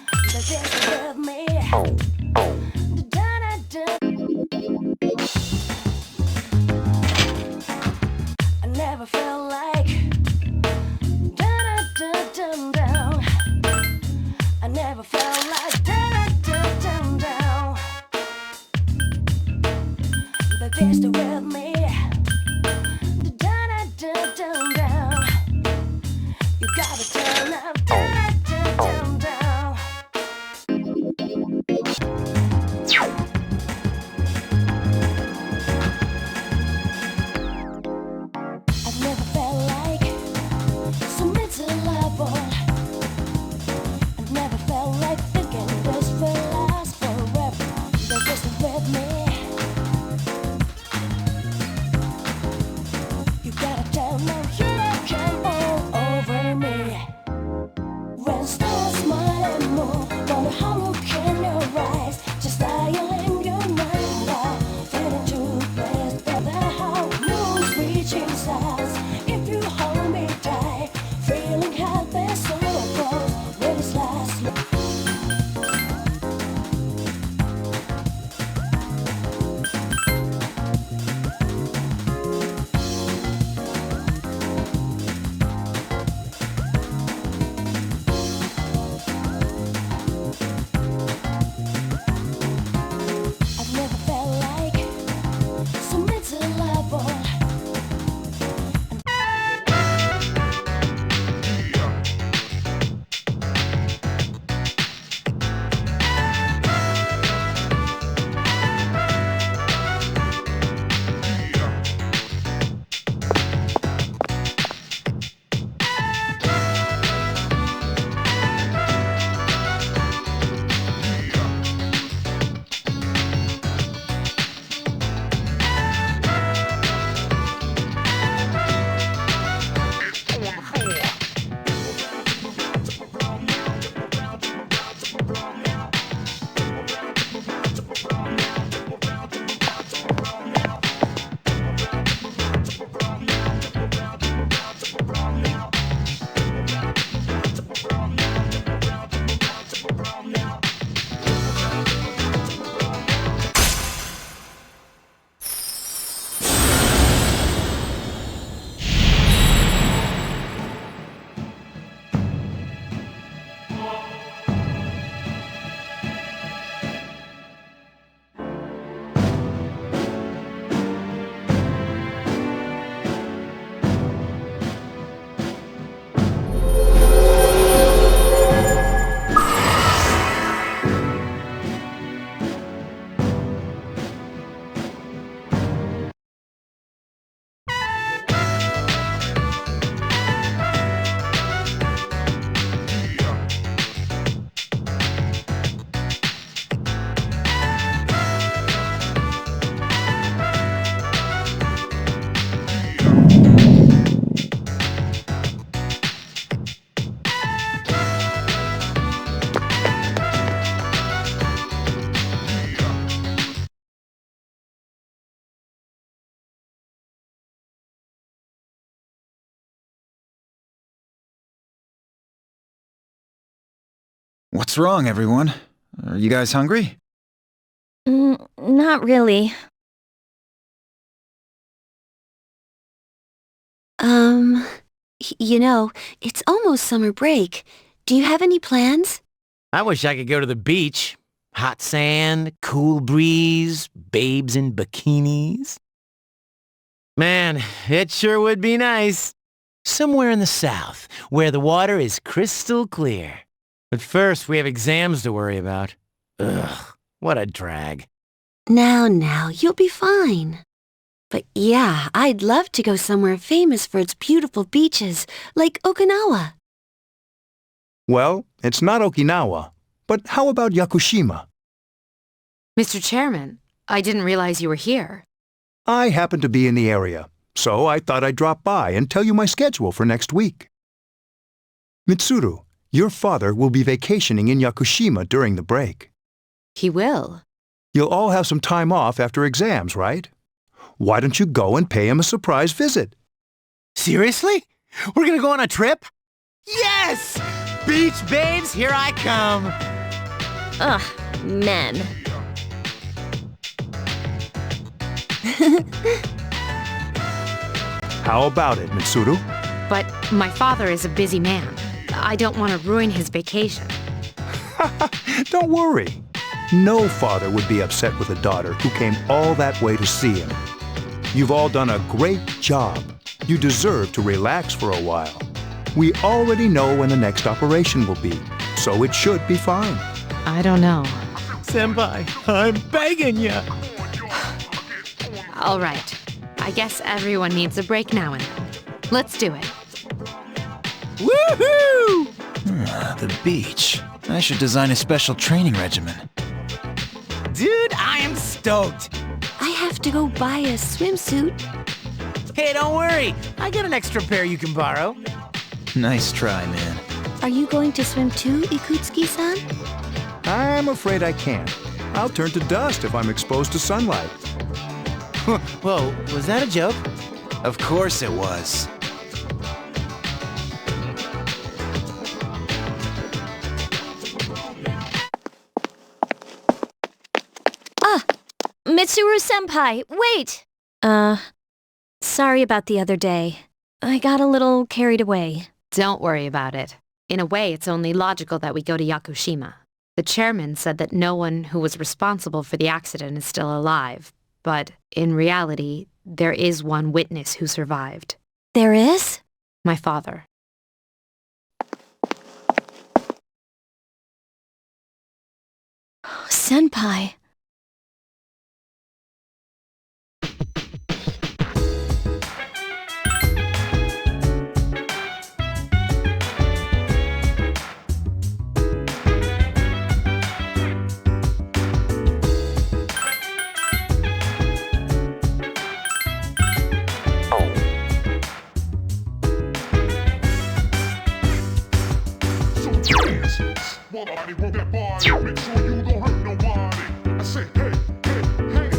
But this with me. Da da da. I never felt like da da da dum down. I never felt like da da da dum down. But they're still with me. Da da da dum down. You gotta turn up. Da da dum down. I've never felt like so miserable. I've never felt like thinking this will last forever. They're just with me. What's wrong, everyone? Are you guys hungry? Not really. You know, it's almost summer break. Do you have any plans? I wish I could go to the beach. Hot sand, cool breeze, babes in bikinis. Man, it sure would be nice. Somewhere in the south, where the water is crystal clear. But first, we have exams to worry about. Ugh, what a drag. Now, you'll be fine. But yeah, I'd love to go somewhere famous for its beautiful beaches, like Okinawa. Well, it's not Okinawa, but how about Yakushima? Mr. Chairman, I didn't realize you were here. I happen to be in the area, so I thought I'd drop by and tell you my schedule for next week. Mitsuru, your father will be vacationing in Yakushima during the break. He will. You'll all have some time off after exams, right? Why don't you go and pay him a surprise visit? Seriously? We're gonna go on a trip? Yes! Beach babes, here I come! Ugh, men. How about it, Mitsuru? But my father is a busy man. I don't want to ruin his vacation. Don't worry. No father would be upset with a daughter who came all that way to see him. You've all done a great job. You deserve to relax for a while. We already know when the next operation will be, so it should be fine. I don't know. Senpai, I'm begging ya! All right. I guess everyone needs a break now and then. Let's do it. Woohoo! The beach. I should design a special training regimen. Dude, I am stoked! I have to go buy a swimsuit. Hey, don't worry. I got an extra pair you can borrow. Nice try, man. Are you going to swim too, Ikutsuki-san? I'm afraid I can't. I'll turn to dust if I'm exposed to sunlight. Whoa, was that a joke? Of course it was. Mitsuru-senpai, wait! Sorry about the other day. I got a little carried away. Don't worry about it. In a way, it's only logical that we go to Yakushima. The chairman said that no one who was responsible for the accident is still alive. But in reality, there is one witness who survived. There is? My father. Senpai. Body, roll that body, make sure you don't hurt nobody. I say, hey,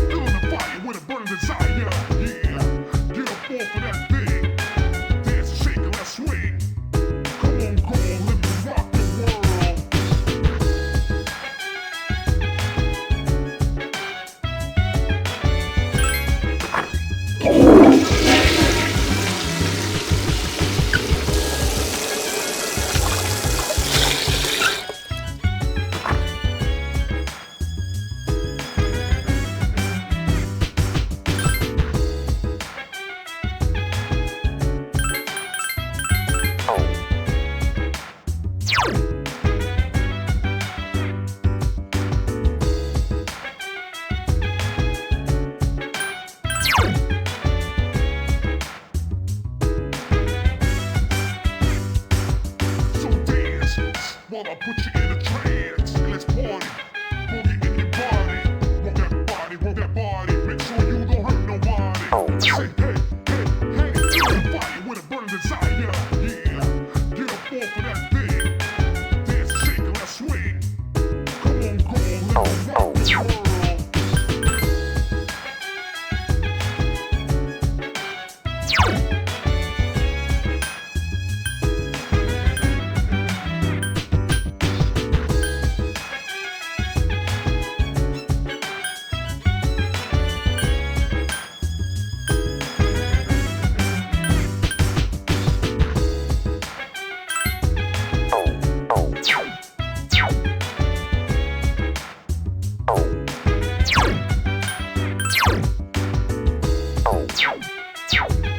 feel the fire with a burning desire. Yeah, get up off of that thing. Dance, shake, and let's swing. Come on, let me rock the world. While I put you in a trance, and let's party. Boogie in your body, roll that body, make sure you don't hurt nobody. I say, hey, feel the fire with a burning desire. Yeah, get up off of that thing. Dance, shake, and let's swing. Come on, let me rock the world. Hey,